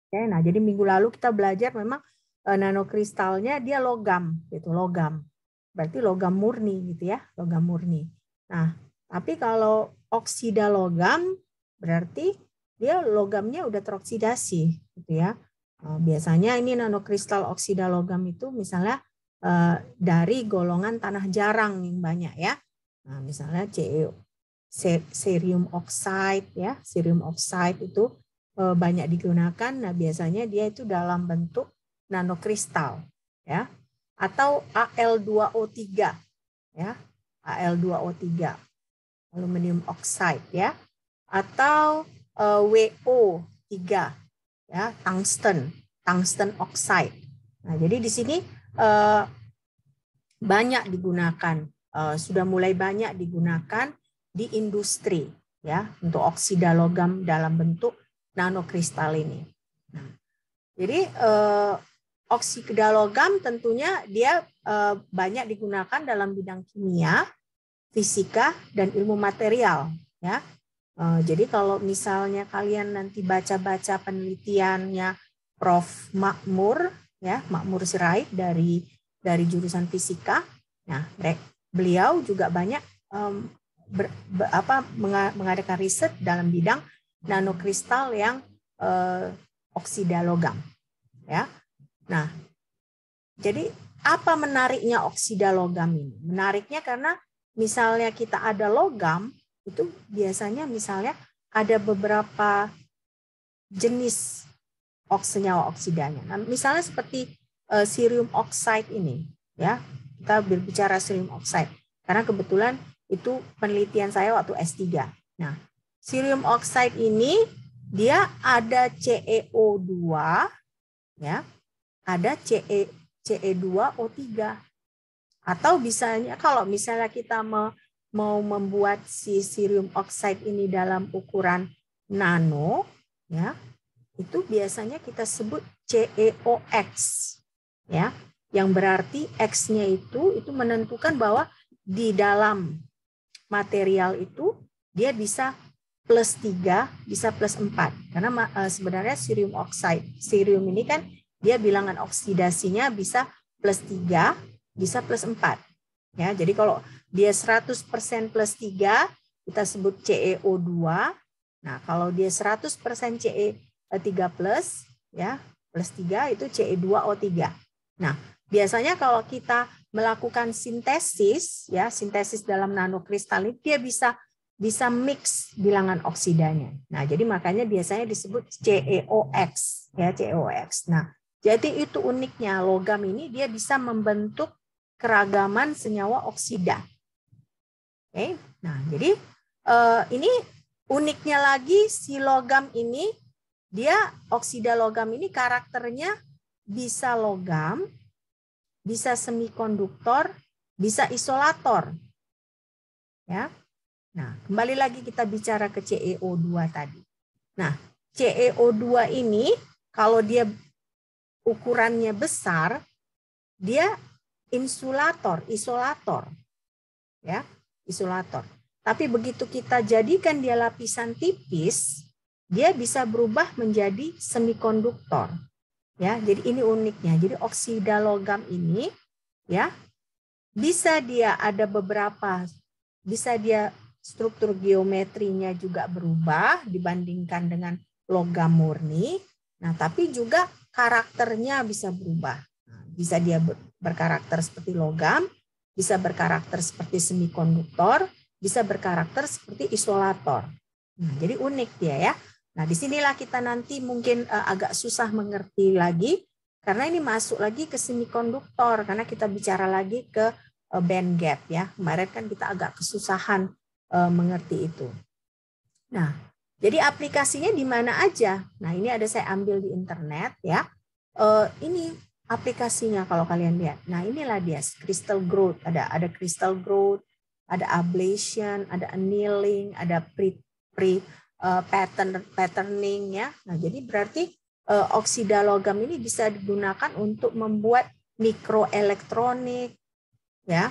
Oke, nah jadi minggu lalu kita belajar memang nanokristalnya dia logam, gitu, logam. Berarti logam murni gitu ya, logam murni. Nah, tapi kalau oksida logam berarti dia logamnya udah teroksidasi, gitu ya. Biasanya ini nanokristal oksida logam itu misalnya dari golongan tanah jarang yang banyak ya. Nah, misalnya cerium oxide ya, cerium oxide itu banyak digunakan. Nah, biasanya dia itu dalam bentuk nanokristal ya, atau Al2O3 ya, Al2O3 aluminium oxide ya, atau WO3 ya, tungsten oxide. Nah, jadi di sini banyak digunakan, sudah mulai banyak digunakan di industri ya untuk oksida logam dalam bentuk nanokristal ini. Nah, jadi oksida logam tentunya dia banyak digunakan dalam bidang kimia, fisika, dan ilmu material. Ya, jadi kalau misalnya kalian nanti baca-baca penelitiannya Prof. Makmur, ya Makmur Sirait dari jurusan fisika, nah beliau juga banyak mengadakan riset dalam bidang nanokristal yang oksida logam ya. Nah, jadi apa menariknya oksida logam ini? Menariknya karena misalnya kita ada logam itu biasanya misalnya ada beberapa jenis senyawa oksidanya. Nah, misalnya seperti cerium oxide ini ya. Kita berbicara cerium oxide karena kebetulan itu penelitian saya waktu S3. Nah, cerium oxide ini dia ada CeO2 ya, ada Ce2O3. Atau misalnya kalau misalnya kita mau membuat si cerium oxide ini dalam ukuran nano ya, itu biasanya kita sebut CeOX ya, yang berarti X-nya itu menentukan bahwa di dalam material itu dia bisa plus 3, bisa plus 4. Karena sebenarnya cerium oxide, cerium ini kan dia bilangan oksidasinya bisa plus 3, bisa plus 4. Ya, jadi kalau dia 100% plus 3, kita sebut CeO2. Nah, kalau dia 100% Ce3 plus, ya, plus 3 itu Ce2O3. Nah, biasanya kalau kita melakukan sintesis, ya, sintesis dalam nanokristal ini dia bisa mix bilangan oksidanya. Nah, jadi makanya biasanya disebut CeOX, ya, CeOX. Nah, jadi itu uniknya logam ini dia bisa membentuk keragaman senyawa oksida. Oke. Nah, jadi ini uniknya lagi si logam ini, dia oksida logam ini karakternya bisa logam, bisa semikonduktor, bisa isolator. Ya. Nah, kembali lagi kita bicara ke CeO2 tadi. Nah, CeO2 ini kalau dia ukurannya besar, dia isolator. Ya, isolator. Tapi begitu kita jadikan dia lapisan tipis, dia bisa berubah menjadi semikonduktor. Ya, jadi ini uniknya. Jadi oksida logam ini ya bisa dia ada beberapa, bisa dia struktur geometrinya juga berubah dibandingkan dengan logam murni. Nah, tapi juga karakternya bisa berubah. Bisa dia berkarakter seperti logam, bisa berkarakter seperti semikonduktor, bisa berkarakter seperti isolator. Nah, jadi unik dia ya. Nah, disinilah kita nanti mungkin agak susah mengerti lagi, karena ini masuk lagi ke semikonduktor, karena kita bicara lagi ke band gap ya. Kemarin kan kita agak kesusahan mengerti itu. Nah, jadi aplikasinya di mana aja? Nah, ini ada saya ambil di internet ya. Ini aplikasinya kalau kalian lihat. Nah, inilah dia crystal growth. Ada crystal growth, ada ablation, ada annealing, ada patterning ya. Nah, jadi berarti oksida logam ini bisa digunakan untuk membuat mikroelektronik ya,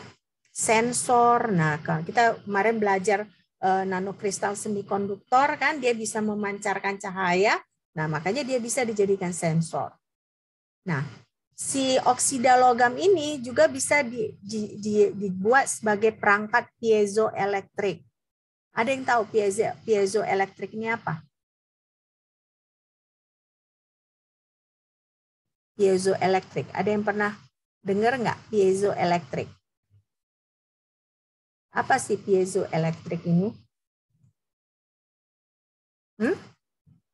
sensor. Nah, kita kemarin belajar nanokristal semikonduktor kan, dia bisa memancarkan cahaya. Nah, makanya dia bisa dijadikan sensor. Nah, si oksida logam ini juga bisa dibuat sebagai perangkat piezoelektrik. Ada yang tahu piezoelektrik ini apa? Piezoelektrik. Ada yang pernah dengar nggak piezoelektrik? Apa sih piezoelektrik ini?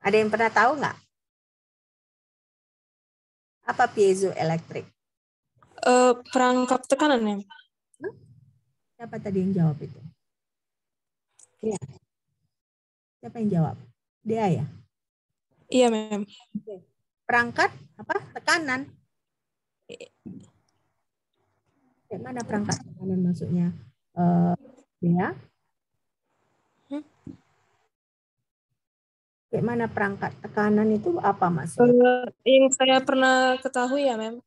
Ada yang pernah tahu nggak? Apa piezoelektrik? Perangkap tekanan ya. Siapa tadi yang jawab itu? Iya. Siapa yang jawab? Dia ya? Iya, Mem. Perangkat apa? Tekanan. Kayak mana perangkat tekanan maksudnya? Dia? Kayak mana perangkat tekanan itu apa maksudnya? Yang saya pernah ketahui ya, Mem,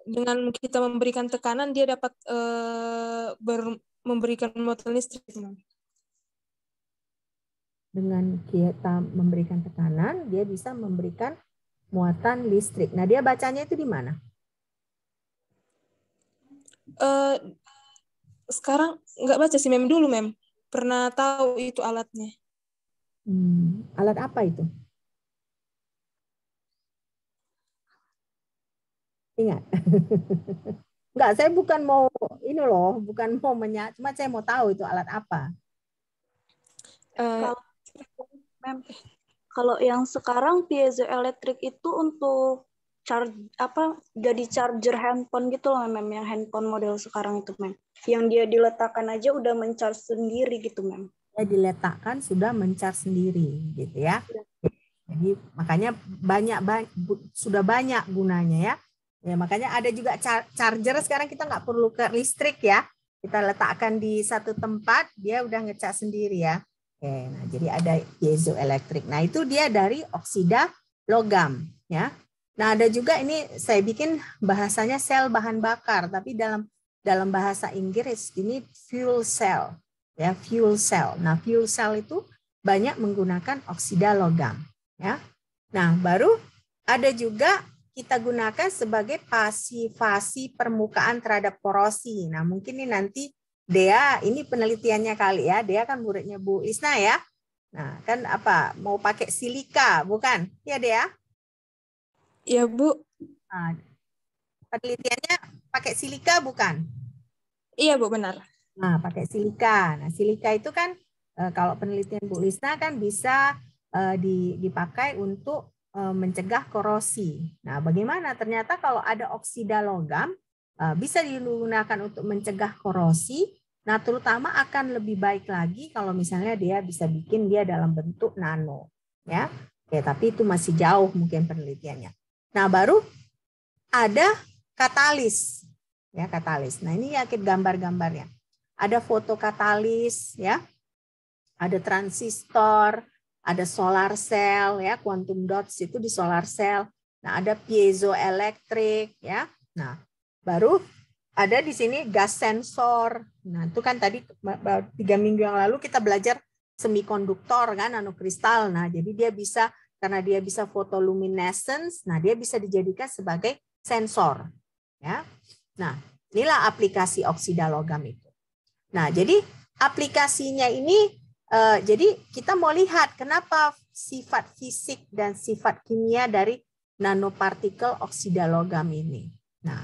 dengan kita memberikan tekanan dia dapat memberikan muatan listrik, Mem. Dengan kita memberikan tekanan, dia bisa memberikan muatan listrik. Nah, dia bacanya itu di mana? Sekarang nggak baca sih, Mem. Dulu, Mem. Pernah tahu itu alatnya. Alat apa itu? Ingat? Enggak, saya bukan mau ini loh, bukan mau cuma saya mau tahu itu alat apa. Kalau yang sekarang piezoelektrik itu untuk jadi charger handphone gitu loh, Mem, yang handphone model sekarang itu, Mem. Yang dia diletakkan aja udah men-charge sendiri gitu, Mem. Ya, diletakkan sudah men-charge sendiri gitu ya. Jadi makanya sudah banyak gunanya ya. Ya, makanya ada juga charger sekarang kita nggak perlu ke listrik ya. Kita letakkan di satu tempat, dia udah ngecas sendiri ya. Oke, nah jadi ada piezoelektrik. Nah, itu dia dari oksida logam ya. Nah, ada juga ini saya bikin bahasanya sel bahan bakar, tapi dalam bahasa Inggris ini fuel cell ya, fuel cell. Nah, fuel cell itu banyak menggunakan oksida logam ya. Nah, baru ada juga kita gunakan sebagai pasivasi permukaan terhadap korosi. Nah, mungkin ini nanti Dea, ini penelitiannya kali ya. Dea kan muridnya Bu Isna ya. Nah, kan apa? Mau pakai silika, bukan? Ya, Dea? Iya, Bu. Nah, penelitiannya pakai silika, bukan? Iya, Bu, benar. Nah, pakai silika. Nah, silika itu kan kalau penelitian Bu Isna kan bisa dipakai untuk mencegah korosi. Nah, bagaimana? Ternyata kalau ada oksida logam bisa digunakan untuk mencegah korosi. Nah, terutama akan lebih baik lagi kalau misalnya dia bisa bikin dia dalam bentuk nano, ya. Oke, tapi itu masih jauh mungkin penelitiannya. Nah, baru ada katalis, ya katalis. Nah, ini yakin gambar-gambarnya. Ada fotokatalis, ya. Ada transistor, ada solar cell, ya, quantum dots itu di solar cell. Nah, ada piezoelektrik, ya. Nah, baru ada di sini gas sensor. Nah, itu kan tadi 3 minggu yang lalu kita belajar semikonduktor kan, nanokristal. Nah, jadi dia bisa, karena dia bisa photoluminescence, nah dia bisa dijadikan sebagai sensor. Ya. Nah, inilah aplikasi oksida logam itu. Nah, jadi aplikasinya ini, jadi kita mau lihat kenapa sifat fisik dan sifat kimia dari nanopartikel oksida logam ini. Nah,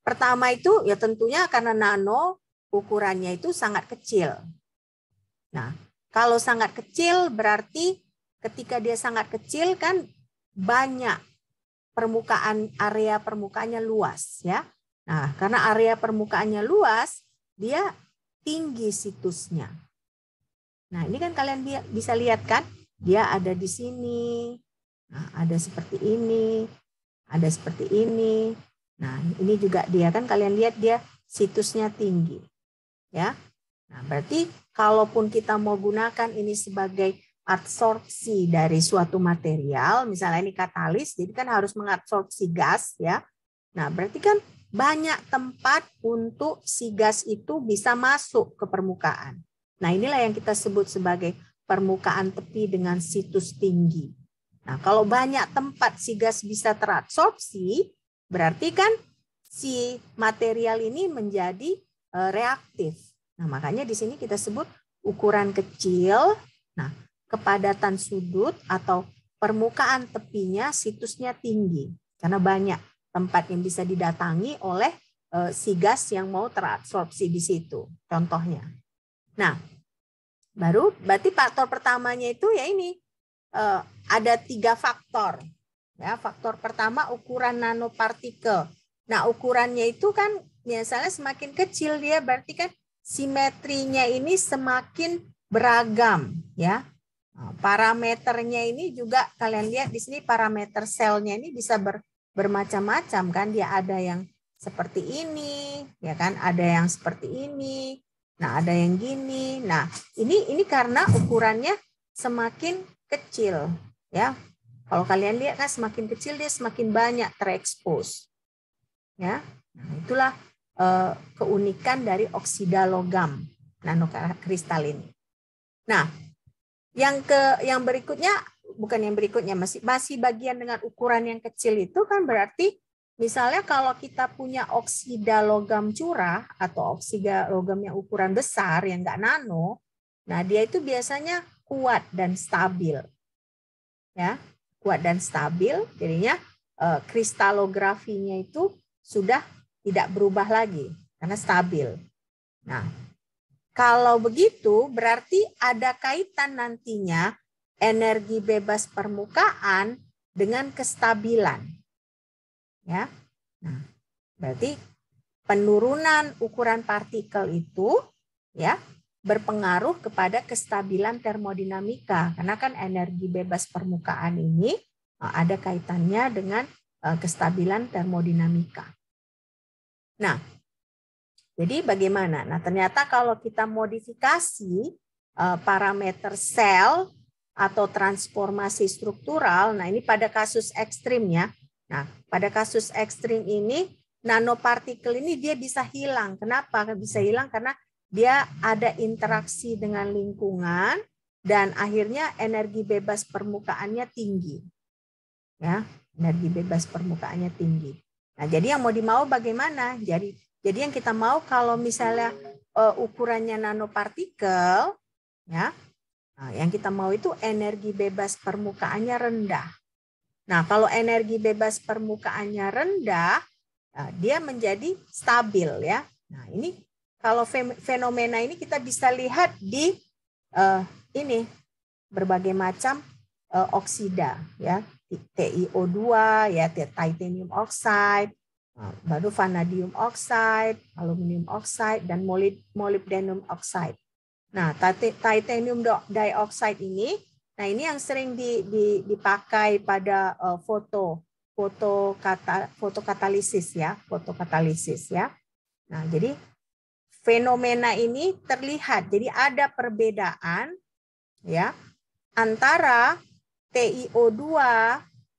pertama itu ya tentunya karena nano ukurannya itu sangat kecil. Nah, kalau sangat kecil berarti ketika dia sangat kecil kan banyak area permukaannya luas ya. Nah, karena area permukaannya luas, dia tinggi situsnya. Nah, ini kan kalian bisa lihat kan, dia ada di sini. Nah, ada seperti ini, ada seperti ini. Nah, ini juga dia kan kalian lihat dia situsnya tinggi. Ya. Nah, berarti kalaupun kita mau gunakan ini sebagai absorpsi dari suatu material, misalnya ini katalis, jadi kan harus mengabsorpsi gas ya. Nah, berarti kan banyak tempat untuk si gas itu bisa masuk ke permukaan. Nah, inilah yang kita sebut sebagai permukaan tepi dengan situs tinggi. Nah, kalau banyak tempat si gas bisa terabsorpsi, berarti kan si material ini menjadi reaktif. Nah, makanya di sini kita sebut ukuran kecil. Nah, kepadatan sudut atau permukaan tepinya situsnya tinggi karena banyak tempat yang bisa didatangi oleh si gas yang mau terabsorpsi di situ. Contohnya. Nah, baru berarti faktor pertamanya itu ya ini ada 3 faktor. Ya, faktor pertama ukuran nanopartikel. Nah, ukurannya itu kan misalnya semakin kecil dia berarti kan simetrinya ini semakin beragam, ya. Parameternya ini juga kalian lihat di sini parameter selnya ini bisa bermacam-macam kan, dia ada yang seperti ini, ya kan, ada yang seperti ini. Nah, ada yang gini. Nah, ini karena ukurannya semakin kecil, ya. Kalau kalian lihat kan semakin kecil dia semakin banyak terekspos. Ya. Nah, itulah keunikan dari oksida logam nanokristal ini. Nah, yang berikutnya bukan yang berikutnya masih bagian dengan ukuran yang kecil itu kan berarti misalnya kalau kita punya oksida logam curah atau oksida logam yang ukuran besar yang enggak nano, nah dia itu biasanya kuat dan stabil. Ya, kuat dan stabil, jadinya kristalografinya itu sudah tidak berubah lagi karena stabil. Nah, kalau begitu berarti ada kaitan nantinya energi bebas permukaan dengan kestabilan. Ya. Nah, berarti penurunan ukuran partikel itu ya berpengaruh kepada kestabilan termodinamika karena kan energi bebas permukaan ini ada kaitannya dengan kestabilan termodinamika. Nah, jadi bagaimana? Nah, ternyata kalau kita modifikasi parameter sel atau transformasi struktural, nah ini pada kasus ekstrimnya. Nah, pada kasus ekstrim ini nanopartikel ini dia bisa hilang. Kenapa bisa hilang? Karena dia ada interaksi dengan lingkungan dan akhirnya energi bebas permukaannya tinggi. Ya, energi bebas permukaannya tinggi. Nah, jadi yang mau dimau bagaimana? Jadi yang kita mau kalau misalnya ukurannya nanopartikel, ya, nah, yang kita mau itu energi bebas permukaannya rendah. Nah, kalau energi bebas permukaannya rendah, dia menjadi stabil, ya. Nah, ini kalau fenomena ini kita bisa lihat di ini berbagai macam oksida, ya. TiO2, ya, titanium oxide, baru vanadium oxide, aluminium oxide, dan molybdenum oxide. Nah, titanium dioxide ini, nah ini yang sering dipakai pada fotokatalisis ya, Nah, jadi fenomena ini terlihat, jadi ada perbedaan ya antara TiO2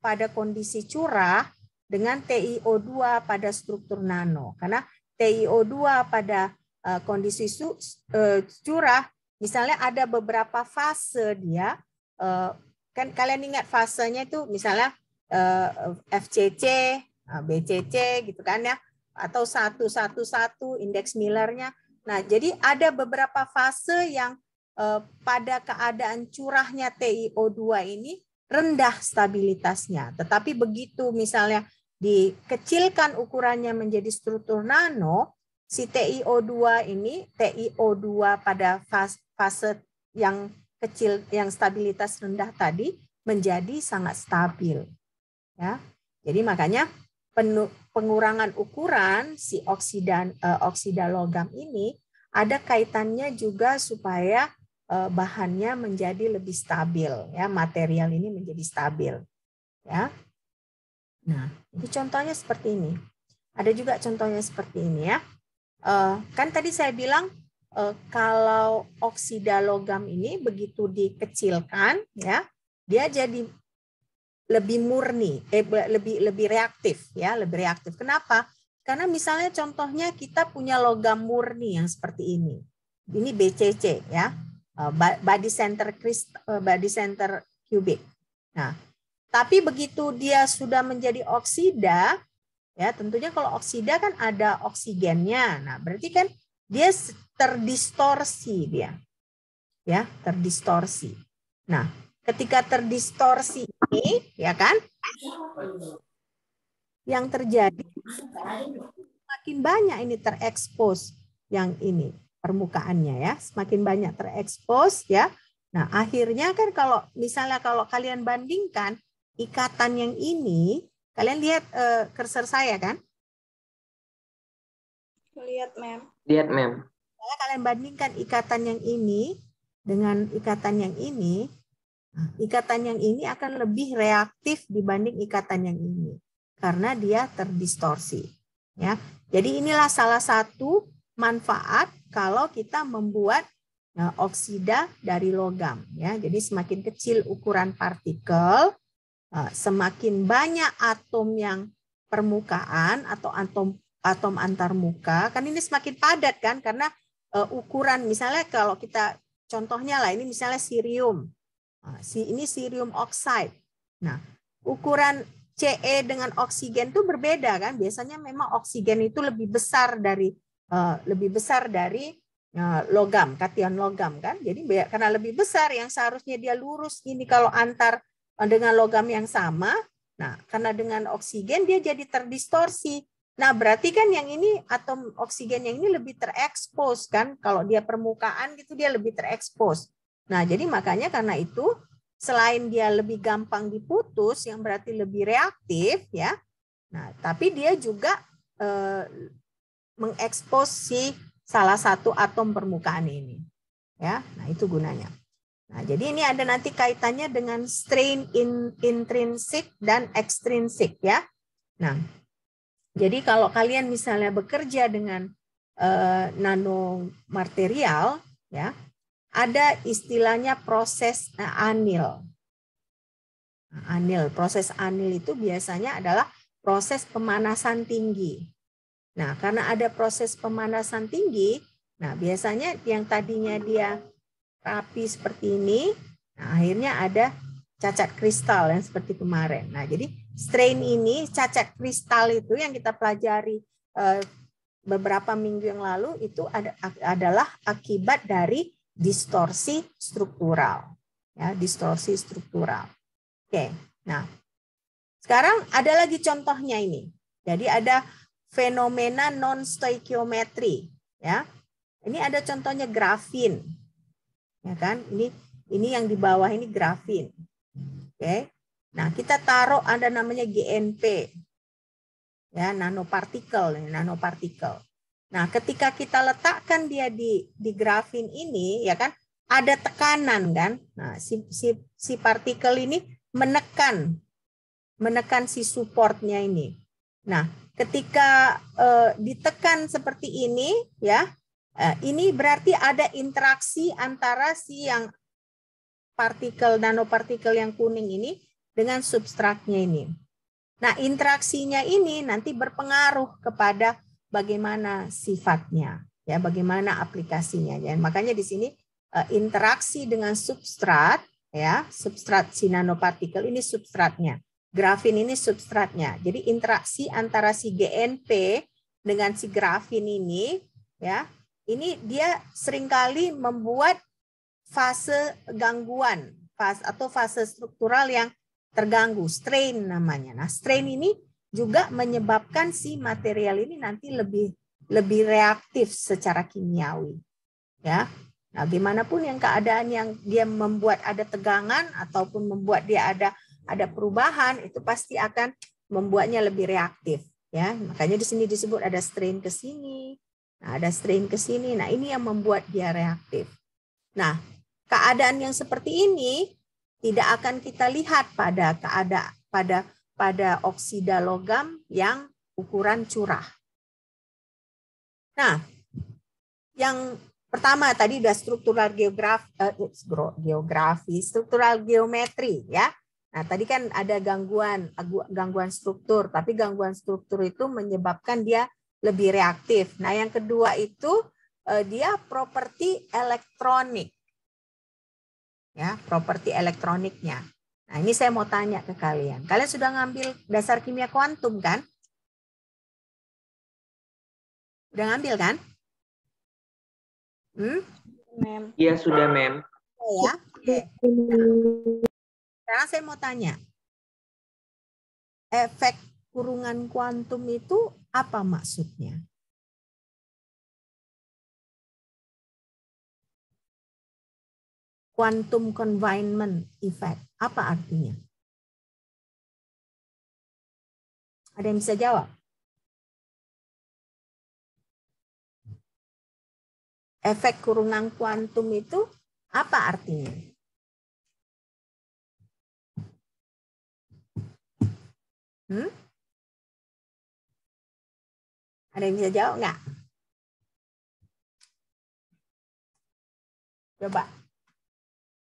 pada kondisi curah dengan TiO2 pada struktur nano. Karena TiO2 pada kondisi curah, misalnya ada beberapa fase dia, kan kalian ingat fasenya itu misalnya FCC, BCC gitu kan ya, atau 111 indeks Millernya. Nah, jadi ada beberapa fase yang pada keadaan curahnya TiO2 ini rendah stabilitasnya. Tetapi begitu misalnya dikecilkan ukurannya menjadi struktur nano, si TiO2 ini, TiO2 pada fase yang kecil, yang stabilitas rendah tadi, menjadi sangat stabil. Ya, jadi makanya pengurangan ukuran si oksida logam ini ada kaitannya juga supaya bahannya menjadi lebih stabil, ya, material ini menjadi stabil, ya. Nah, ini contohnya seperti ini. Ada juga contohnya seperti ini, ya. Kan tadi saya bilang kalau oksida logam ini begitu dikecilkan, ya, dia jadi lebih murni, lebih reaktif, ya, lebih reaktif. Kenapa? Karena misalnya contohnya kita punya logam murni yang seperti ini. Ini BCC, ya. Body center cubic. Nah, Tapi begitu dia sudah menjadi oksida, ya tentunya kalau oksida kan ada oksigennya. Nah, berarti kan dia terdistorsi dia. Ya, terdistorsi. Nah, ketika terdistorsi ini, ya kan? Yang terjadi semakin banyak ini terekspos yang ini permukaannya ya, semakin banyak terekspos ya. Nah, akhirnya kan kalau misalnya kalau kalian bandingkan ikatan yang ini, kalian lihat cursor saya kan? Lihat, Mem. Lihat, Mem. Kalau kalian bandingkan ikatan yang ini dengan ikatan yang ini, nah, ikatan yang ini akan lebih reaktif dibanding ikatan yang ini karena dia terdistorsi. Ya, jadi inilah salah satu manfaat kalau kita membuat oksida dari logam. Ya, jadi semakin kecil ukuran partikel, semakin banyak atom yang permukaan atau atom antarmuka. Kan ini semakin padat kan karena ukuran misalnya kalau kita contohnya lah ini misalnya cerium. Ini cerium oxide. Nah, ukuran Ce dengan oksigen itu berbeda kan? Biasanya memang oksigen itu lebih besar dari logam, kation logam kan? Jadi karena lebih besar yang seharusnya dia lurus ini kalau antar dengan logam yang sama. Nah, karena dengan oksigen dia jadi terdistorsi. Nah, berarti kan yang ini atom oksigen yang ini lebih terekspos kan? Kalau dia permukaan gitu dia lebih terekspos. Nah, jadi makanya karena itu selain dia lebih gampang diputus, yang berarti lebih reaktif, ya. Nah, tapi dia juga mengekspos si salah satu atom permukaan ini, ya. Nah, itu gunanya. Nah, jadi ini ada nanti kaitannya dengan strain intrinsik dan ekstrinsik, ya. Nah, jadi kalau kalian misalnya bekerja dengan nanomaterial, ya. Ada istilahnya proses anil. Proses anil itu biasanya adalah proses pemanasan tinggi. Nah, karena ada proses pemanasan tinggi, nah biasanya yang tadinya dia rapi seperti ini, nah akhirnya ada cacat kristal yang seperti kemarin. Nah, jadi strain ini, cacat kristal itu yang kita pelajari beberapa minggu yang lalu itu adalah akibat dari distorsi struktural, ya, distorsi struktural. Oke, nah sekarang ada lagi contohnya ini. Jadi ada fenomena non stoikiometri, ya. Ini ada contohnya grafin, ya kan? Ini yang di bawah ini grafin. Oke, nah kita taruh ada namanya GNP, ya, nanopartikel. Nah, ketika kita letakkan dia di grafin ini, ya kan, ada tekanan kan. Nah, si partikel ini menekan si supportnya ini. Nah, ketika ditekan seperti ini, ya, ini berarti ada interaksi antara si yang nanopartikel yang kuning ini dengan substratnya ini. Nah, interaksinya ini nanti berpengaruh kepada bagaimana sifatnya, ya, bagaimana aplikasinya. Ya. Makanya di sini interaksi dengan substrat, ya, substrat si nanopartikel ini substratnya, grafin ini substratnya. Jadi interaksi antara si GNP dengan si grafin ini, ya, ini dia seringkali membuat fase gangguan, fase struktural yang terganggu, strain namanya. Nah, strain ini juga menyebabkan si material ini nanti lebih reaktif secara kimiawi, ya. Nah, gimana pun yang keadaan yang dia membuat ada tegangan ataupun membuat dia ada perubahan, itu pasti akan membuatnya lebih reaktif, ya. Makanya di sini disebut ada strain ke sini, nah, ada strain ke sini. Nah, ini yang membuat dia reaktif. Nah, keadaan yang seperti ini tidak akan kita lihat pada oksida logam yang ukuran curah. Nah, yang pertama tadi udah struktural struktural geometri, ya. Nah, tadi kan ada gangguan struktur, tapi gangguan struktur itu menyebabkan dia lebih reaktif. Nah, yang kedua itu dia properti elektronik. Ya, properti elektroniknya. Nah, ini saya mau tanya ke kalian. Kalian sudah ngambil dasar kimia kuantum kan? Udah ngambil kan? Mem. Iya, sudah, Mem. Ya. Oke. Sekarang saya mau tanya. Efek kurungan kuantum itu apa maksudnya? Quantum confinement effect. Apa artinya? Ada yang bisa jawab? Efek kurungan kuantum itu apa artinya? Ada yang bisa jawab nggak?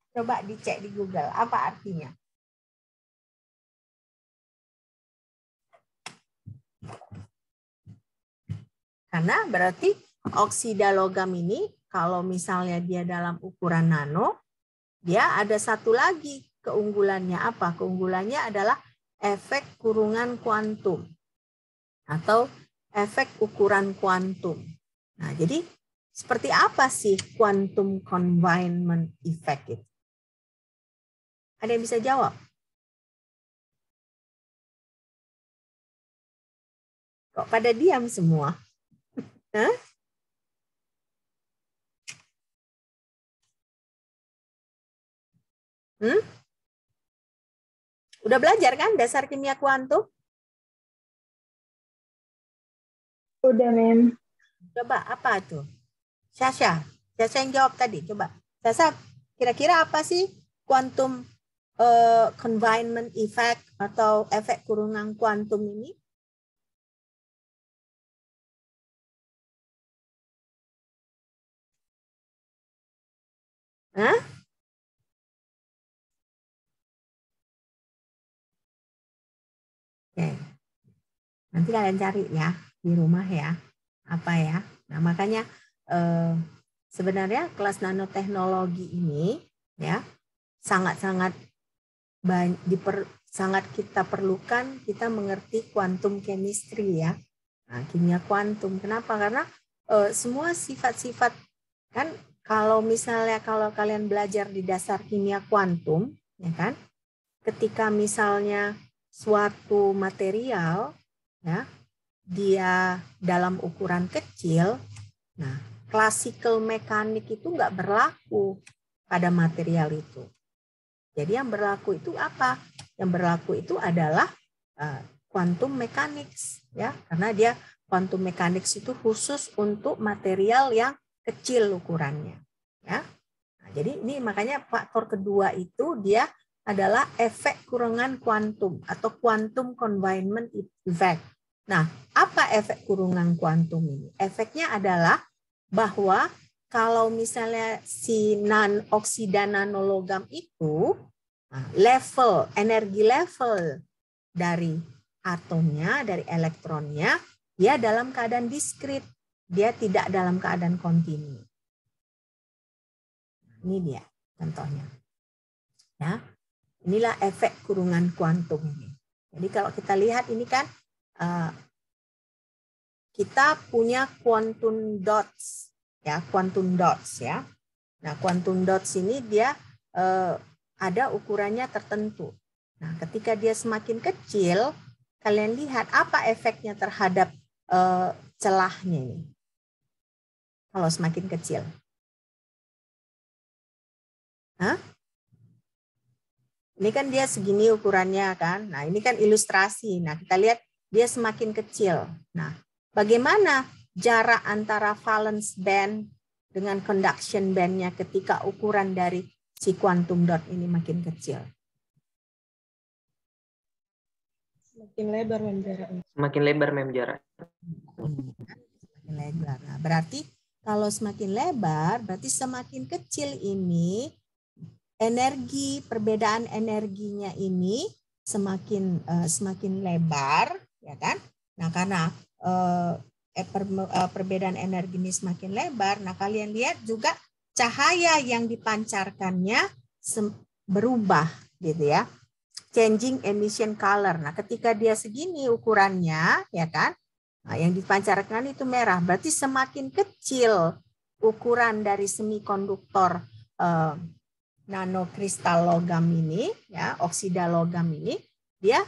Coba dicek di Google. Apa artinya? Karena berarti oksida logam ini kalau misalnya dia dalam ukuran nano, dia ada satu lagi keunggulannya apa? Keunggulannya adalah efek kurungan kuantum atau efek ukuran kuantum. Nah, jadi seperti apa sih quantum confinement effect itu? Ada yang bisa jawab? Kok pada diam semua? Hah? Udah belajar kan dasar kimia kuantum? Udah, Mem. Coba apa tuh? Sasha yang jawab tadi. Coba. Sasha, kira-kira apa sih quantum confinement effect atau efek kurungan kuantum ini? Hah? Oke. Nanti kalian cari ya di rumah ya. Apa ya? Nah, makanya sebenarnya kelas nanoteknologi ini ya sangat-sangat sangat kita perlukan kita mengerti quantum chemistry ya. Nah, kimia kuantum. Kenapa? Karena semua sifat-sifat kan kalau kalian belajar di dasar kimia kuantum, ya kan, ketika misalnya suatu material, ya, dia dalam ukuran kecil, nah, classical mekanik itu nggak berlaku pada material itu. Jadi yang berlaku itu apa? Yang berlaku itu adalah quantum mechanics, ya, karena dia quantum mechanics itu khusus untuk material yang kecil ukurannya, ya. Nah, jadi ini makanya faktor kedua itu dia adalah efek kurungan kuantum atau quantum confinement effect. Nah, apa efek kurungan kuantum ini? Efeknya adalah bahwa kalau misalnya si oksida nanologam itu energi level dari atomnya, dari elektronnya, dia dalam keadaan diskrit. Dia tidak dalam keadaan kontinu. Ini dia contohnya. Ya, inilah efek kurungan kuantum ini. Jadi kalau kita lihat ini kan kita punya quantum dots, ya, quantum dots ya. Nah, quantum dots ini dia ada ukurannya tertentu. Nah, ketika dia semakin kecil, kalian lihat apa efeknya terhadap celahnya ini. Kalau semakin kecil. Hah? Ini kan dia segini ukurannya kan. Nah, ini kan ilustrasi. Nah, kita lihat dia semakin kecil. Nah, bagaimana jarak antara valence band dengan conduction bandnya ketika ukuran dari si quantum dot ini makin kecil? Semakin lebar mem jaraknya. Semakin lebar mem jarak. Semakin lebar. Nah, berarti kalau semakin lebar, berarti semakin kecil ini perbedaan energinya ini semakin lebar, ya kan? Nah, karena perbedaan energi ini semakin lebar, nah kalian lihat juga cahaya yang dipancarkannya berubah, gitu ya. changing emission color. Nah, ketika dia segini ukurannya, ya kan, nah, yang dipancarkan itu merah. Berarti semakin kecil ukuran dari semikonduktor nanokristal logam ini, ya, oksida logam ini, dia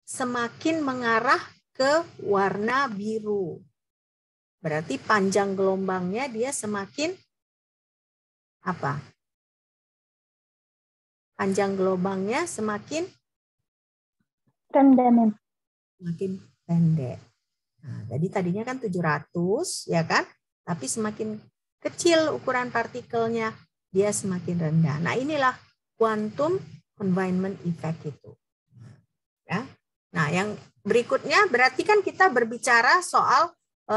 semakin mengarah ke warna biru. Berarti panjang gelombangnya dia semakin apa? Panjang gelombangnya semakin rendah, Mem. semakin pendek. Nah, jadi tadinya kan 700, ya kan? Tapi semakin kecil ukuran partikelnya, dia semakin rendah. Nah, inilah quantum confinement effect itu. Ya. Nah, yang berikutnya berarti kan kita berbicara soal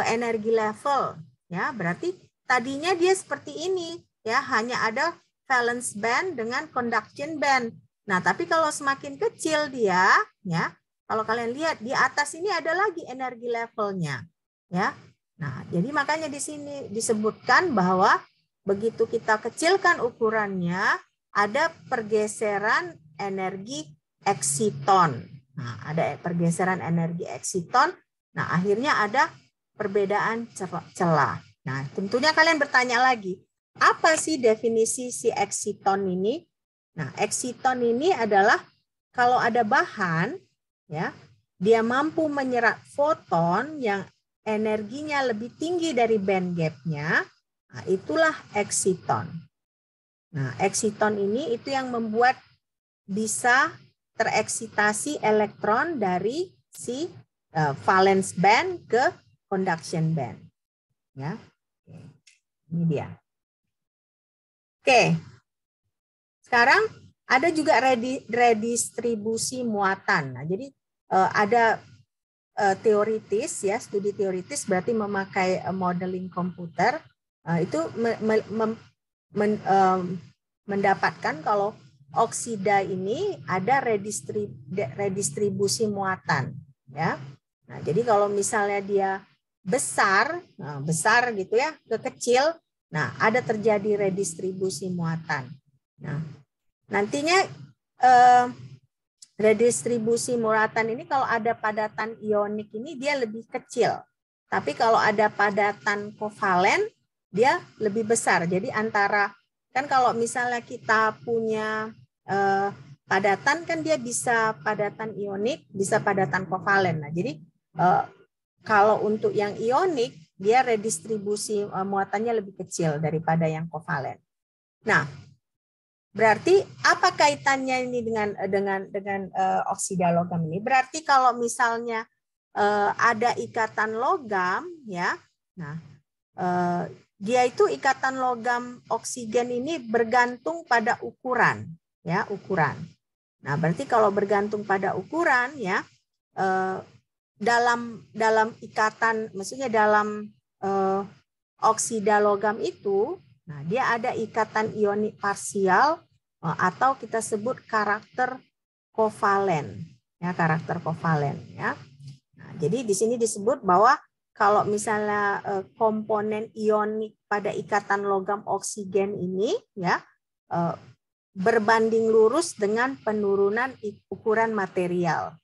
energi level, ya. Berarti tadinya dia seperti ini, ya, hanya ada valence band dengan conduction band. Nah, tapi kalau semakin kecil dia, ya, kalau kalian lihat di atas ini ada lagi energi levelnya, ya. Nah, jadi makanya di sini disebutkan bahwa begitu kita kecilkan ukurannya, ada pergeseran energi eksiton. Nah, ada pergeseran energi eksiton. Nah, akhirnya ada perbedaan celah. Nah, tentunya kalian bertanya lagi, apa sih definisi si eksiton ini? Nah, eksiton ini adalah kalau ada bahan, ya, dia mampu menyerap foton yang energinya lebih tinggi dari band gap-nya, nah, itulah eksiton. Nah, eksiton ini itu yang membuat bisa tereksitasi elektron dari si valence band ke conduction band. Ya, ini dia. Oke, sekarang ada juga redistribusi muatan. Nah, jadi ada teoritis, ya, studi teoritis berarti memakai modeling komputer itu mendapatkan kalau oksida ini ada redistribusi muatan, ya. Nah, jadi kalau misalnya dia besar gitu ya, ke kecil, nah ada terjadi redistribusi muatan. Nah, nantinya redistribusi muatan ini kalau ada padatan ionik ini dia lebih kecil. Tapi kalau ada padatan kovalen dia lebih besar. Jadi antara, kan kalau misalnya kita punya padatan kan dia bisa padatan ionik, bisa padatan kovalen. Nah, jadi kalau untuk yang ionik dia redistribusi muatannya lebih kecil daripada yang kovalen. Nah, berarti apa kaitannya ini dengan oksida logam ini? Berarti kalau misalnya ada ikatan logam, ya, nah dia itu ikatan logam oksigen ini bergantung pada ukuran, ya, ukuran. Nah, berarti kalau bergantung pada ukuran, ya, dalam ikatan, maksudnya dalam oksida logam itu, nah dia ada ikatan ionik parsial atau kita sebut karakter kovalen, ya, karakter kovalen, ya. Nah, jadi di sini disebut bahwa kalau misalnya komponen ionik pada ikatan logam oksigen ini, ya, berbanding lurus dengan penurunan ukuran material.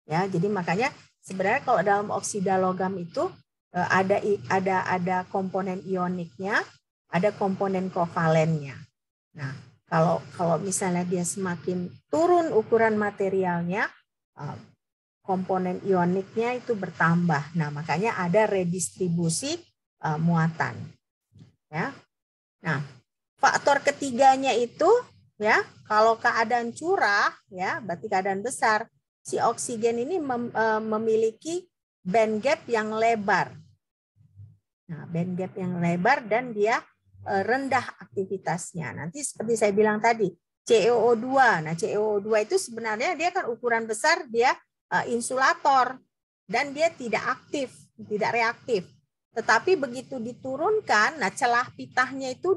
Ya, jadi makanya sebenarnya kalau dalam oksida logam itu ada komponen ioniknya, ada komponen kovalennya. Nah, kalau misalnya dia semakin turun ukuran materialnya, komponen ioniknya itu bertambah. Nah, makanya ada redistribusi muatan. Ya. Nah, faktor ketiganya itu, ya, kalau keadaan curah, ya, berarti keadaan besar, si oksigen ini memiliki band gap yang lebar. Nah, band gap yang lebar dan dia rendah aktivitasnya. Nanti seperti saya bilang tadi, COO2. Nah, COO2 itu sebenarnya dia kan ukuran besar, dia insulator dan dia tidak aktif, tidak reaktif. Tetapi begitu diturunkan, nah celah pitahnya itu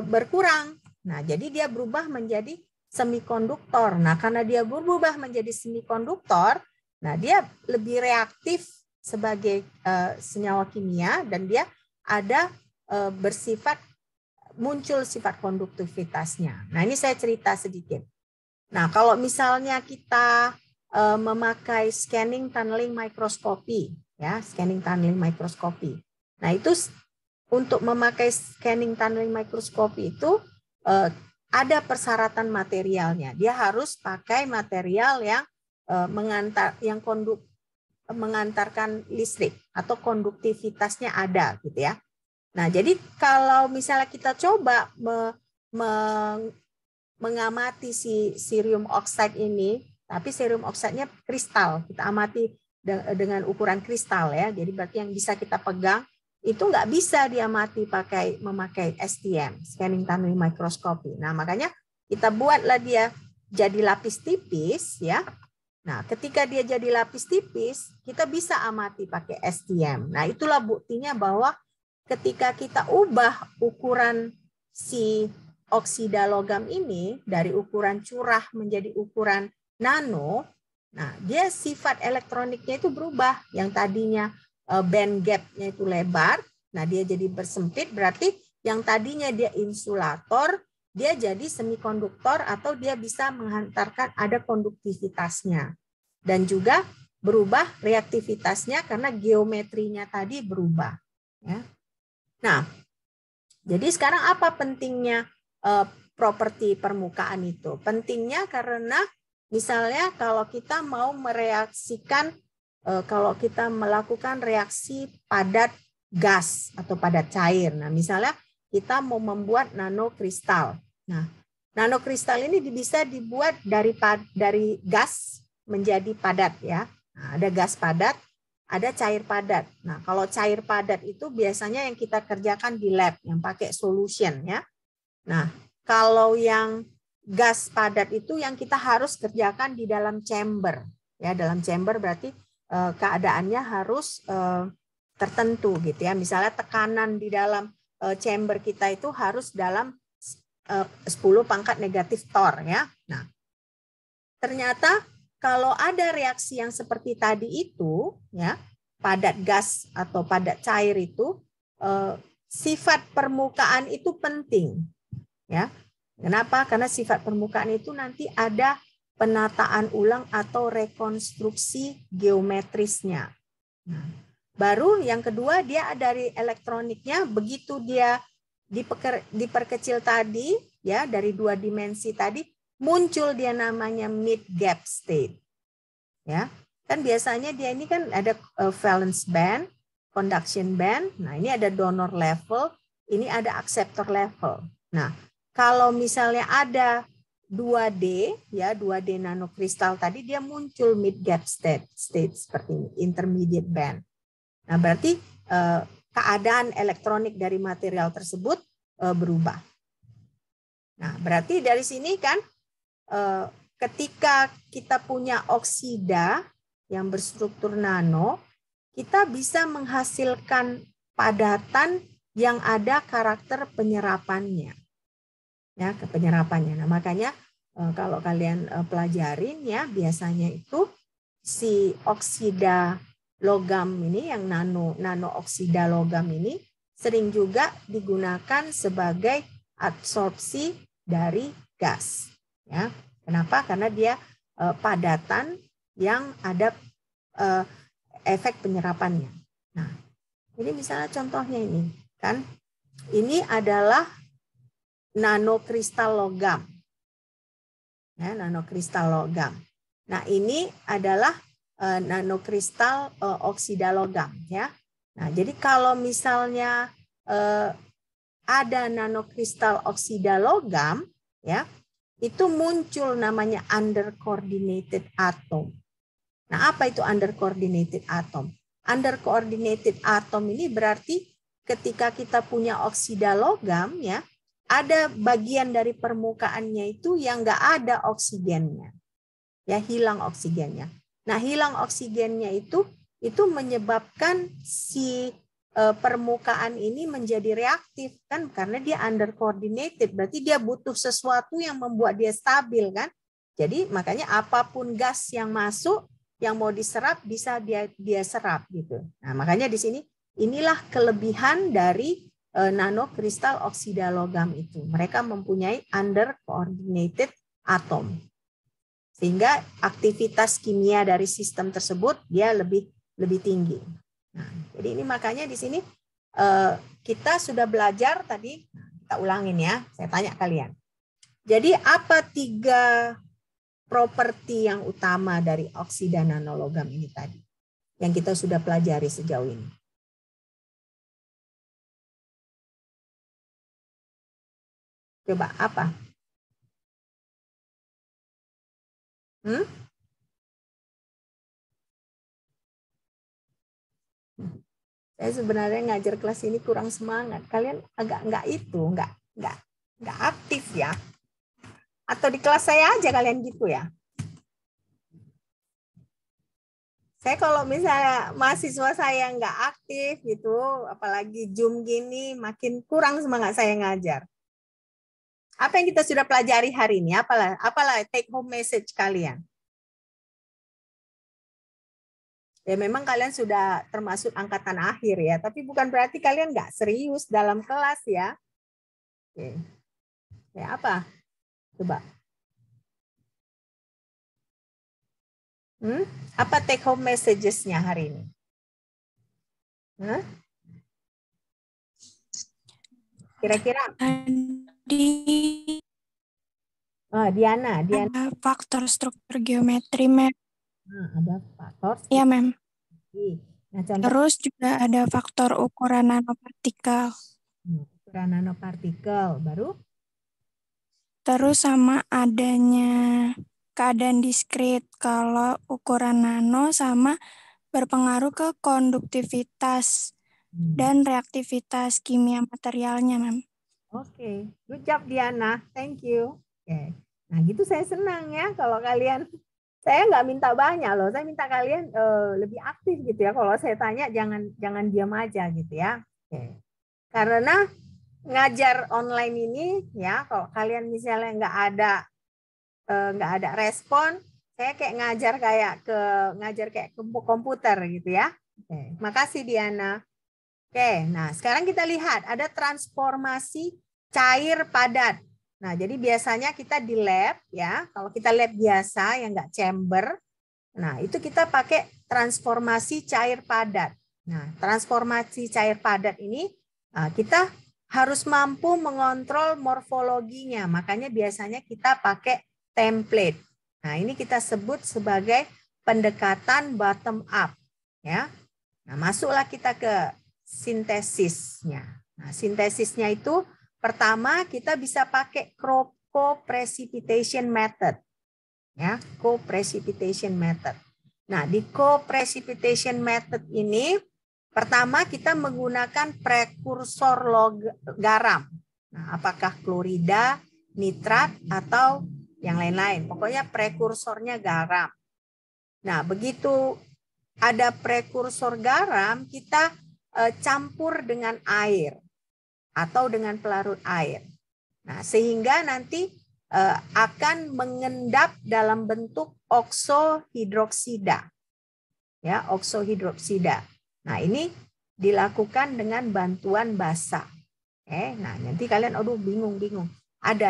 berkurang. Nah, jadi dia berubah menjadi semikonduktor. Nah, karena dia berubah menjadi semikonduktor, nah dia lebih reaktif sebagai senyawa kimia dan dia ada muncul sifat konduktivitasnya. Nah, ini saya cerita sedikit. Nah, kalau misalnya kita memakai scanning tunneling microscopy, ya, scanning tunneling microscopy. Nah, itu untuk memakai scanning tunneling microscopy itu ada persyaratan materialnya. Dia harus pakai material yang mengantarkan listrik atau konduktivitasnya ada, gitu ya. Nah, jadi kalau misalnya kita coba mengamati si cerium oxide ini, tapi cerium oxide-nya kristal, kita amati dengan ukuran kristal ya. Jadi berarti yang bisa kita pegang itu nggak bisa diamati memakai STM, scanning tunneling microscopy. Nah, makanya kita buatlah dia jadi lapis tipis ya. Nah, ketika dia jadi lapis tipis, kita bisa amati pakai STM. Nah, itulah buktinya bahwa ketika kita ubah ukuran si oksida logam ini dari ukuran curah menjadi ukuran nano, nah dia sifat elektroniknya itu berubah. Yang tadinya band gap-nya itu lebar, nah dia jadi bersempit, berarti yang tadinya dia insulator, dia jadi semikonduktor atau dia bisa menghantarkan ada konduktivitasnya. Dan juga berubah reaktivitasnya karena geometrinya tadi berubah. Ya. Nah, jadi sekarang apa pentingnya properti permukaan itu? Pentingnya karena misalnya kalau kita mau mereaksikan, kalau kita melakukan reaksi padat gas atau padat cair. Nah, misalnya kita mau membuat nanokristal. Nah, nanokristal ini bisa dibuat dari gas menjadi padat ya. Nah, ada gas padat, ada cair padat. Nah, kalau cair padat itu biasanya yang kita kerjakan di lab, yang pakai solution ya. Nah, kalau yang gas padat itu yang kita harus kerjakan di dalam chamber. Ya, dalam chamber berarti keadaannya harus tertentu gitu ya. Misalnya tekanan di dalam chamber kita itu harus dalam 10 pangkat negatif torr ya. Nah, ternyata kalau ada reaksi yang seperti tadi itu ya, padat gas atau padat cair itu sifat permukaan itu penting. Ya, kenapa? Karena sifat permukaan itu nanti ada penataan ulang atau rekonstruksi geometrisnya. Nah, baru yang kedua dia dari elektroniknya, begitu dia diperkecil tadi ya dari 2 dimensi tadi, muncul dia namanya mid gap state. Ya, kan biasanya dia ini kan ada valence band, conduction band. Nah, ini ada donor level, ini ada acceptor level. Nah, kalau misalnya ada 2D ya, 2D nanokristal tadi, dia muncul mid gap state seperti ini, intermediate band. Nah, berarti keadaan elektronik dari material tersebut berubah. Nah, berarti dari sini kan ketika kita punya oksida yang berstruktur nano, kita bisa menghasilkan padatan yang ada karakter penyerapannya. Ya, ke penyerapannya. Nah, makanya kalau kalian pelajarin ya, biasanya itu si oksida logam ini yang nano oksida logam ini sering juga digunakan sebagai absorpsi dari gas. Ya, kenapa? Karena dia padatan yang ada efek penyerapannya. Nah, ini misalnya contohnya ini kan, ini adalah nanokristal logam. Ya, nanokristal logam. Nah, ini adalah nanokristal oksida logam ya. Nah, jadi kalau misalnya ada nanokristal oksida logam ya, itu muncul namanya undercoordinated atom. Nah, apa itu undercoordinated atom? Undercoordinated atom ini berarti ketika kita punya oksida logam ya, ada bagian dari permukaannya itu yang nggak ada oksigennya. Ya, hilang oksigennya. Nah, hilang oksigennya itu menyebabkan si permukaan ini menjadi reaktif kan, karena dia undercoordinated, berarti dia butuh sesuatu yang membuat dia stabil kan. Jadi makanya apapun gas yang masuk yang mau diserap bisa dia serap gitu. Nah, makanya di sini inilah kelebihan dari nanokristal oksida logam itu. Mereka mempunyai undercoordinated atom. Sehingga aktivitas kimia dari sistem tersebut dia lebih tinggi. Nah, jadi ini makanya di sini kita sudah belajar tadi, kita ulangin ya, saya tanya kalian. Jadi apa 3 properti yang utama dari oksida nanologam ini tadi yang kita sudah pelajari sejauh ini? Coba apa? Saya sebenarnya ngajar kelas ini kurang semangat. Kalian agak nggak aktif ya? Atau di kelas saya aja kalian gitu ya? Saya kalau misalnya mahasiswa saya nggak aktif gitu, apalagi Zoom gini, makin kurang semangat saya ngajar. Apa yang kita sudah pelajari hari ini? Apalah take home message kalian? Ya memang kalian sudah termasuk angkatan akhir ya, tapi bukan berarti kalian nggak serius dalam kelas ya. Oke. Ya apa? Coba. Apa take home messages-nya hari ini? Kira-kira? Diana. Ada faktor struktur geometri, Mem. Ada faktor. Iya, Mem. Nah, contoh. Terus juga ada faktor ukuran nanopartikel. Ukuran nanopartikel, baru? Terus sama adanya keadaan diskrit. Kalau ukuran nano sama berpengaruh ke konduktivitas dan reaktivitas kimia materialnya, Mem. Oke, good job Diana, thank you. Oke. Nah gitu saya senang ya kalau kalian. Saya nggak minta banyak loh, saya minta kalian lebih aktif gitu ya. Kalau saya tanya jangan diam aja gitu ya. Oke. Karena ngajar online ini ya, kalau kalian misalnya nggak ada respon, saya kayak ngajar kayak ke komputer gitu ya. Oke. Makasih Diana. Oke, nah sekarang kita lihat ada transformasi cair padat. Nah, jadi biasanya kita di lab ya, kalau kita lab biasa yang nggak chamber, nah itu kita pakai transformasi cair padat. Nah, transformasi cair padat ini kita harus mampu mengontrol morfologinya, makanya biasanya kita pakai template. Nah, ini kita sebut sebagai pendekatan bottom up ya. Nah, masuklah kita ke sintesisnya. Nah, sintesisnya itu pertama kita bisa pakai co-precipitation method. Ya, co-precipitation method. Nah, di co-precipitation method ini pertama kita menggunakan prekursor garam. Nah, apakah klorida, nitrat atau yang lain-lain. Pokoknya prekursornya garam. Nah, begitu ada prekursor garam, kita campur dengan air atau dengan pelarut air. Nah, sehingga nanti akan mengendap dalam bentuk oksohidroksida. Ya, oksohidroksida. Nah, ini dilakukan dengan bantuan basa. Nah, nanti kalian bingung.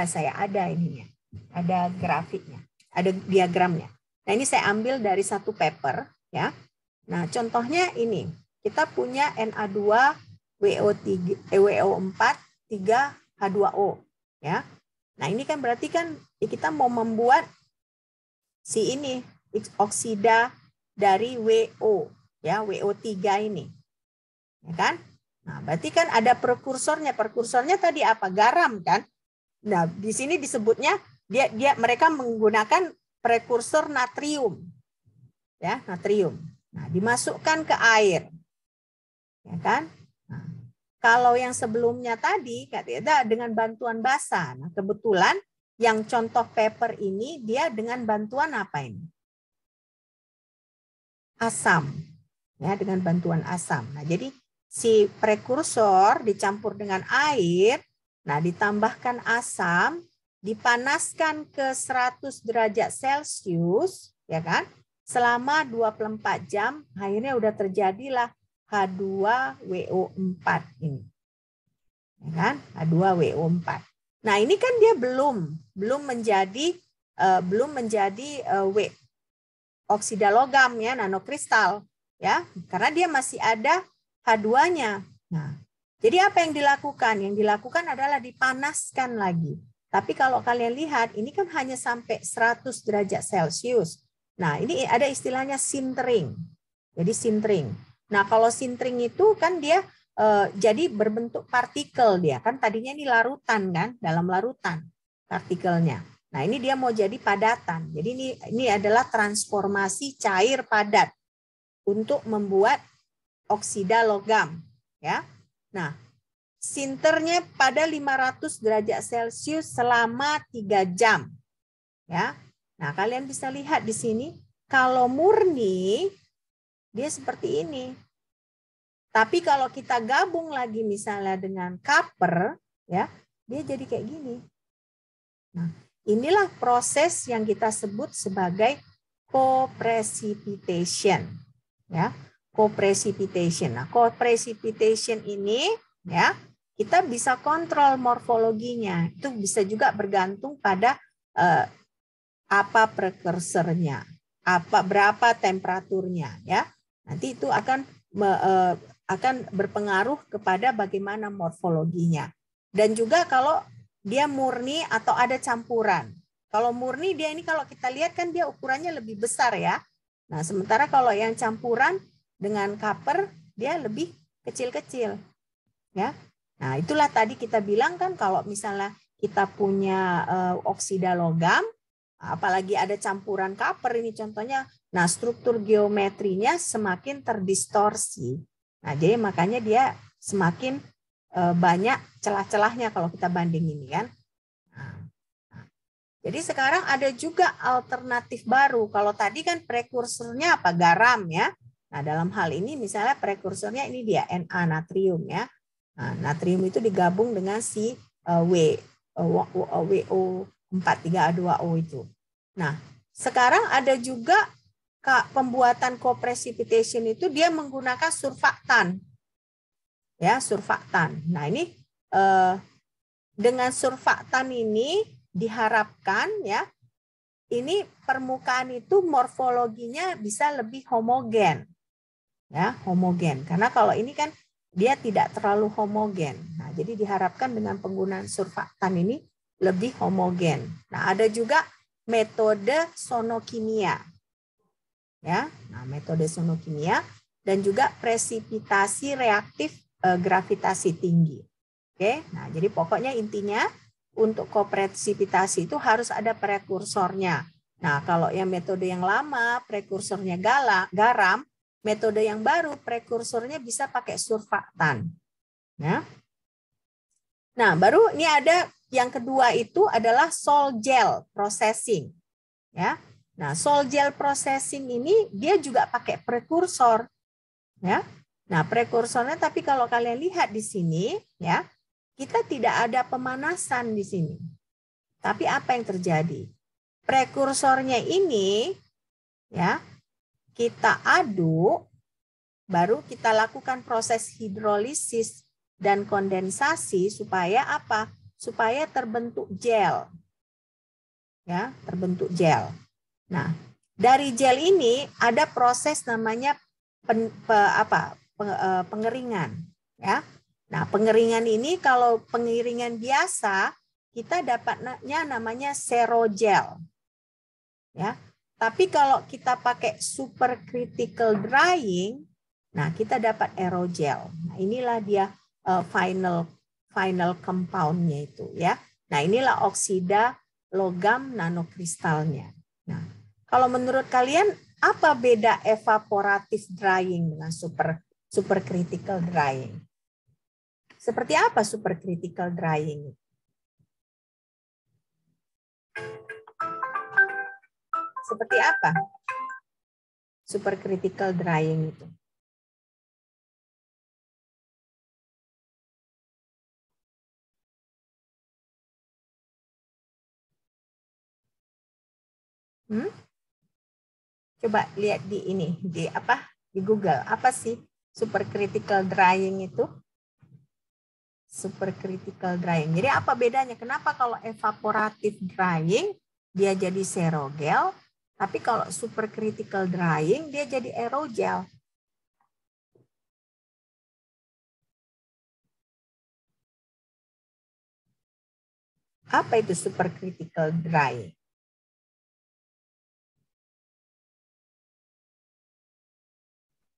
Saya ada ininya. Ada grafiknya, ada diagramnya. Nah, ini saya ambil dari satu paper ya. Nah, contohnya ini. Kita punya Na2 WO4 3H2O ya. Nah, ini kan berarti kan kita mau membuat si ini oksida dari WO ya, WO3 ini. Ya kan? Nah, berarti kan ada prekursornya. Prekursornya tadi apa? Garam kan? Nah, di sini disebutnya mereka menggunakan prekursor natrium. Ya, natrium. Nah, dimasukkan ke air. Ya kan? Nah, kalau yang sebelumnya tadi katanya dengan bantuan basa. Nah, kebetulan yang contoh paper ini dia dengan bantuan apa ini? Asam. Ya, dengan bantuan asam. Nah, jadi si prekursor dicampur dengan air, nah ditambahkan asam, dipanaskan ke 100 derajat Celcius, ya kan? Selama 24 jam, akhirnya udah terjadilah H2WO4 ini. Ya kan? H2WO4. Nah, ini kan dia belum menjadi belum menjadi oksida logam ya, nanokristal ya, karena dia masih ada H2-nya. Nah, jadi apa yang dilakukan? Yang dilakukan adalah dipanaskan lagi. Tapi kalau kalian lihat, ini kan hanya sampai 100 derajat Celcius. Nah, ini ada istilahnya sintering. Jadi sintering. Nah, kalau sintering itu kan dia jadi berbentuk partikel dia. Kan tadinya ini larutan kan, dalam larutan partikelnya. Nah, ini dia mau jadi padatan. Jadi ini adalah transformasi cair padat untuk membuat oksida logam, ya. Nah, sinternya pada 500 derajat Celcius selama 3 jam. Ya. Nah, kalian bisa lihat di sini kalau murni dia seperti ini. Tapi kalau kita gabung lagi misalnya dengan copper, ya, dia jadi kayak gini. Nah, inilah proses yang kita sebut sebagai co-precipitation, ya. Co-precipitation. Nah, co-precipitation ini ya, kita bisa kontrol morfologinya. Itu bisa juga bergantung pada apa prekursornya, berapa temperaturnya ya. Nanti itu akan berpengaruh kepada bagaimana morfologinya. Dan juga kalau dia murni atau ada campuran. Kalau murni dia ini kalau kita lihat kan dia ukurannya lebih besar ya. Nah, sementara kalau yang campuran dengan copper dia lebih kecil-kecil. Ya. Nah, itulah tadi kita bilang kan kalau misalnya kita punya oksida logam, apalagi ada campuran copper ini contohnya, nah struktur geometrinya semakin terdistorsi. Nah, jadi makanya dia semakin banyak celah-celahnya kalau kita bandingin kan. Jadi sekarang ada juga alternatif baru. Kalau tadi kan prekursornya apa? Garam ya. Nah, dalam hal ini misalnya prekursornya ini dia Na natrium ya. Nah, natrium itu digabung dengan si WO4,3A2O itu. Nah, sekarang ada juga pembuatan co-precipitation itu dia menggunakan surfaktan. Ya, surfaktan. Nah, ini dengan surfaktan ini diharapkan ya, ini permukaan itu morfologinya bisa lebih homogen. Ya, homogen. Karena kalau ini kan dia tidak terlalu homogen. Nah, jadi diharapkan dengan penggunaan surfaktan ini lebih homogen. Nah, ada juga metode sonokimia. Ya, nah metode sonokimia dan juga presipitasi reaktif gravitasi tinggi. Oke, nah jadi pokoknya intinya untuk kopresipitasi itu harus ada prekursornya. Nah, kalau yang metode yang lama prekursornya garam, metode yang baru prekursornya bisa pakai surfaktan. Ya. Nah, baru ini ada yang kedua itu adalah sol gel processing. Ya. Nah, sol gel processing ini dia juga pakai prekursor. Ya. Nah, prekursornya tapi kalau kalian lihat di sini ya, kita tidak ada pemanasan di sini. Tapi apa yang terjadi? Prekursornya ini ya, kita aduk, baru kita lakukan proses hidrolisis dan kondensasi supaya apa? Supaya terbentuk gel. Ya, terbentuk gel. Nah, dari gel ini ada proses namanya pengeringan, ya. Nah, pengeringan ini kalau pengeringan biasa kita dapatnya namanya serogel. Ya. Tapi kalau kita pakai supercritical drying, nah kita dapat aerogel. Nah, inilah dia final compound-nya itu ya. Nah, inilah oksida logam nanokristalnya. Nah, kalau menurut kalian apa beda evaporative drying dengan supercritical drying? Seperti apa supercritical drying? Seperti apa supercritical drying itu? Coba lihat di ini, di Google. Apa sih supercritical drying itu? Supercritical drying. Jadi apa bedanya? Kenapa kalau evaporative drying dia jadi serogel, tapi kalau supercritical drying dia jadi aerogel. Apa itu supercritical drying?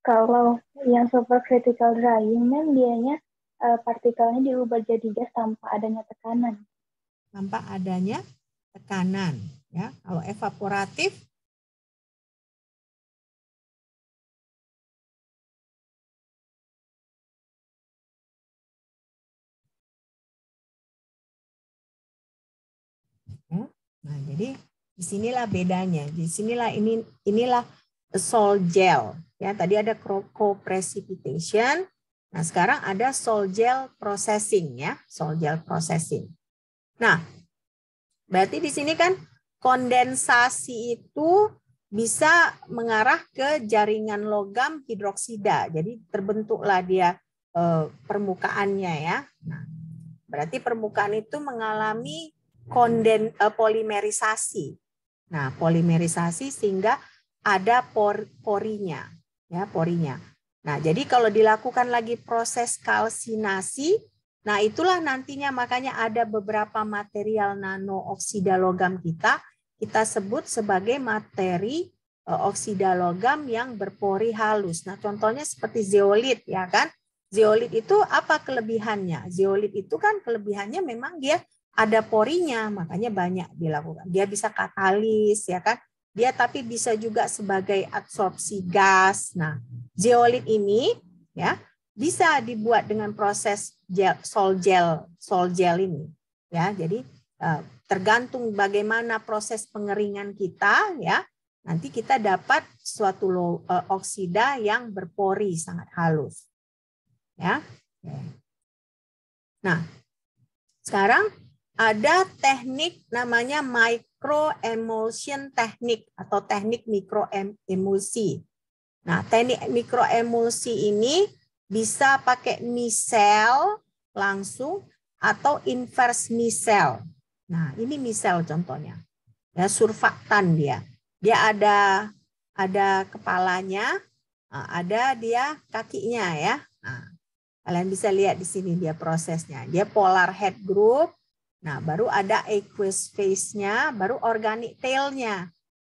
Kalau yang supercritical drying, dianya partikelnya diubah jadi gas tanpa adanya tekanan. Tanpa adanya tekanan, ya. Kalau evaporatif ya. Nah, jadi disinilah bedanya. Disinilah inilah sol gel. Ya, tadi ada co-precipitation. Nah, sekarang ada sol gel processing, ya, sol gel processing. Nah, berarti di sini kan kondensasi itu bisa mengarah ke jaringan logam hidroksida. Jadi terbentuklah dia permukaannya, ya. Nah, berarti permukaan itu mengalami polimerisasi. Nah, polimerisasi sehingga ada porinya, ya, porinya. Nah, jadi kalau dilakukan lagi proses kalsinasi, nah itulah nantinya makanya ada beberapa material nano-oksida logam kita sebut sebagai materi oksida logam yang berpori halus. Nah, contohnya seperti zeolit, ya kan? Zeolit itu apa kelebihannya? Zeolit itu kan kelebihannya memang dia ada porinya, makanya banyak dilakukan. Dia bisa katalis, ya kan? Dia tapi bisa juga sebagai absorpsi gas. Nah, zeolit ini ya bisa dibuat dengan proses sol gel ini, ya. Jadi tergantung bagaimana proses pengeringan kita, ya. Nanti kita dapat suatu oksida yang berpori sangat halus, ya. Nah, sekarang ada teknik namanya microemulsion teknik atau teknik mikroemulsi. Nah, teknik mikroemulsi ini bisa pakai micelle langsung atau inverse micelle. Nah, ini micelle contohnya. Ya, surfaktan dia. Dia ada kepalanya, ada dia kakinya, ya. Nah, kalian bisa lihat di sini dia prosesnya. Dia polar head group. Nah, baru ada aqueous phase-nya, baru organic tail-nya.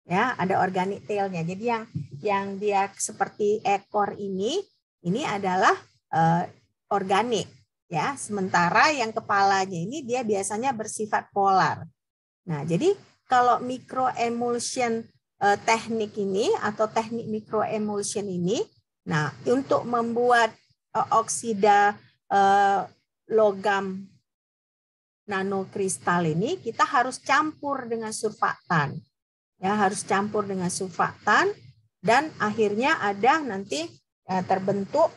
Ya, ada organic tail-nya. Jadi yang dia seperti ekor ini adalah organik, ya. Sementara yang kepalanya ini dia biasanya bersifat polar. Nah, jadi kalau microemulsion teknik ini atau teknik microemulsion ini, nah, untuk membuat oksida logam nanokristal ini kita harus campur dengan surfaktan. Ya, harus campur dengan surfaktan dan akhirnya ada nanti terbentuk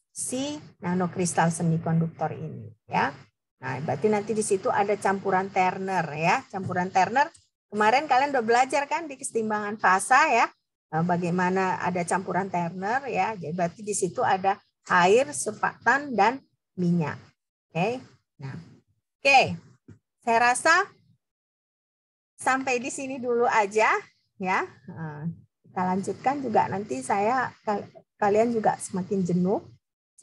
si nanokristal semikonduktor ini, ya. Nah, berarti nanti di situ ada campuran Turner, ya. Campuran Turner kemarin kalian udah belajar kan di kesetimbangan fasa, ya. Bagaimana ada campuran Turner, ya. Jadi berarti di situ ada air, surfaktan dan minyak. Oke. Nah, oke, saya rasa sampai di sini dulu aja, ya. Kita lanjutkan juga nanti kalian juga semakin jenuh,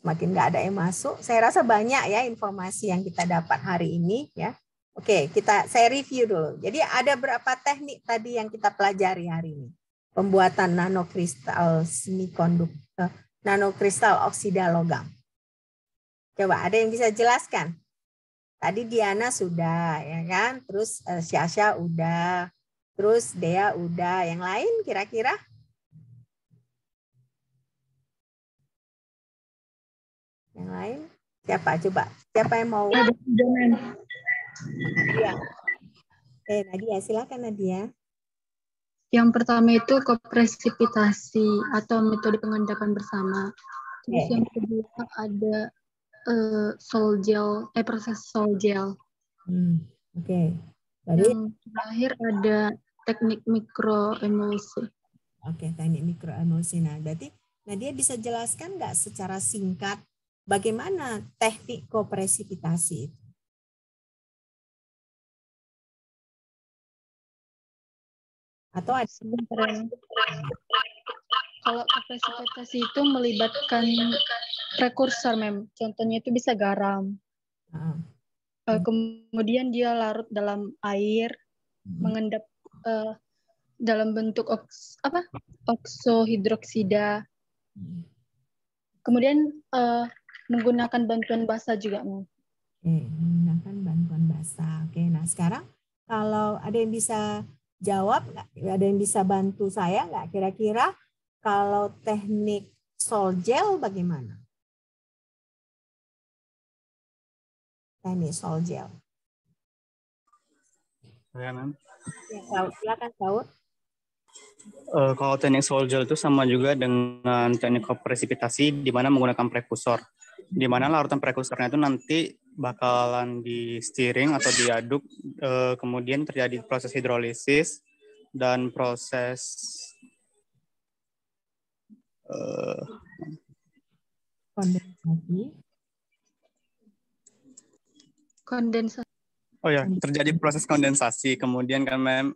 semakin nggak ada yang masuk. Saya rasa banyak ya informasi yang kita dapat hari ini, ya. Oke, saya review dulu. Jadi ada berapa teknik tadi yang kita pelajari hari ini? Pembuatan nanokristal semikonduktor, nanokristal oksida logam. Coba ada yang bisa jelaskan? Tadi Diana sudah, ya kan? Terus Syasha udah, terus Dea udah. Yang lain kira-kira? Yang lain? Siapa? Coba. Siapa yang mau? Nadia. Nadia, silakan Nadia. Yang pertama itu kopresipitasi atau metode pengendapan bersama. Terus yang kedua ada proses sol gel. Oke. Yang terakhir ada teknik mikroemulsi. Oke, teknik mikroemulsi. Nah, berarti Nadia bisa jelaskan nggak secara singkat bagaimana teknik kopresipitasi itu? Atau ada Sebentar ya. Kalau precipitasi itu melibatkan prekursor, Mem. Contohnya itu bisa garam. Kemudian dia larut dalam air, mengendap dalam bentuk oksohidroksida. Kemudian menggunakan bantuan basa juga, Mem. Menggunakan bantuan basa. Oke, nah sekarang kalau ada yang bisa jawab, ada yang bisa bantu saya nggak kira-kira kalau teknik sol-gel bagaimana? Teknik sol-gel. Ya, Mem. Ya, silakan Saud. Kalau teknik sol-gel itu sama juga dengan teknik presipitasi di mana menggunakan prekursor. Di mana larutan prekursornya itu nanti bakalan di stirring atau diaduk, kemudian terjadi proses hidrolisis dan proses Kondensasi. Oh ya, terjadi proses kondensasi. Kemudian kan Mem,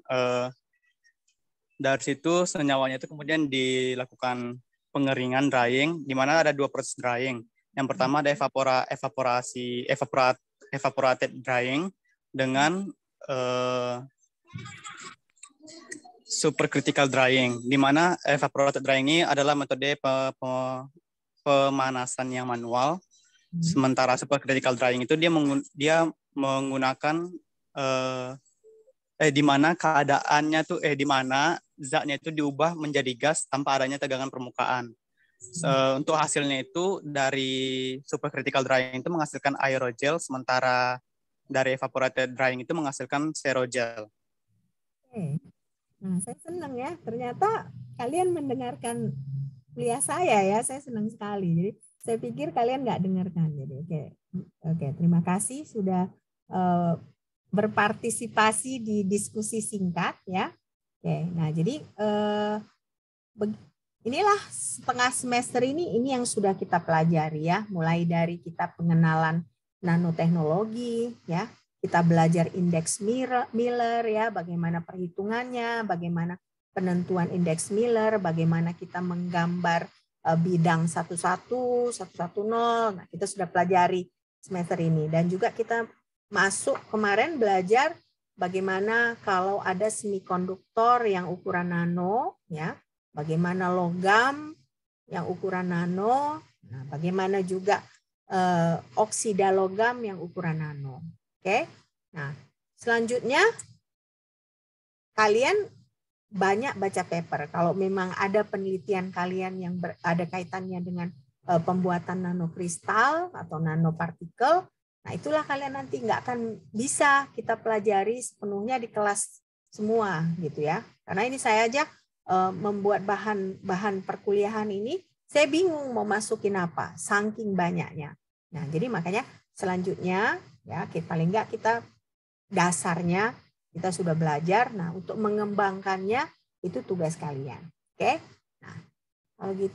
dari situ senyawanya itu kemudian dilakukan pengeringan drying, di mana ada 2 proses drying. Yang pertama ada evaporated drying dengan supercritical drying, di mana evaporated drying ini adalah metode pemanasan yang manual. Sementara supercritical drying itu dia menggunakan di mana keadaannya tuh di mana zatnya itu diubah menjadi gas tanpa adanya tegangan permukaan. Untuk hasilnya itu dari supercritical drying itu menghasilkan aerogel, sementara dari evaporated drying itu menghasilkan serogel. Nah, saya senang ya, ternyata kalian mendengarkan kuliah saya ya, saya senang sekali. Jadi saya pikir kalian nggak dengarkan. Jadi oke, terima kasih sudah berpartisipasi di diskusi singkat ya. Oke, nah jadi inilah setengah semester ini yang sudah kita pelajari ya, mulai dari kita pengenalan nanoteknologi ya, kita belajar indeks Miller ya, bagaimana perhitungannya, bagaimana penentuan indeks Miller, bagaimana kita menggambar bidang 11, 110. Nah, kita sudah pelajari semester ini, dan juga kita masuk kemarin belajar bagaimana kalau ada semikonduktor yang ukuran nano ya, bagaimana logam yang ukuran nano, nah, bagaimana juga oksida logam yang ukuran nano. Oke, nah selanjutnya kalian banyak baca paper. Kalau memang ada penelitian kalian yang ada kaitannya dengan pembuatan nanokristal atau nanopartikel, nah itulah kalian nanti nggak akan bisa kita pelajari sepenuhnya di kelas semua gitu ya. Karena ini saya aja membuat bahan perkuliahan ini, saya bingung mau masukin apa, saking banyaknya. Nah, jadi makanya selanjutnya ya, paling nggak kita dasarnya kita sudah belajar. Nah, untuk mengembangkannya itu tugas kalian. Oke? Nah, kalau gitu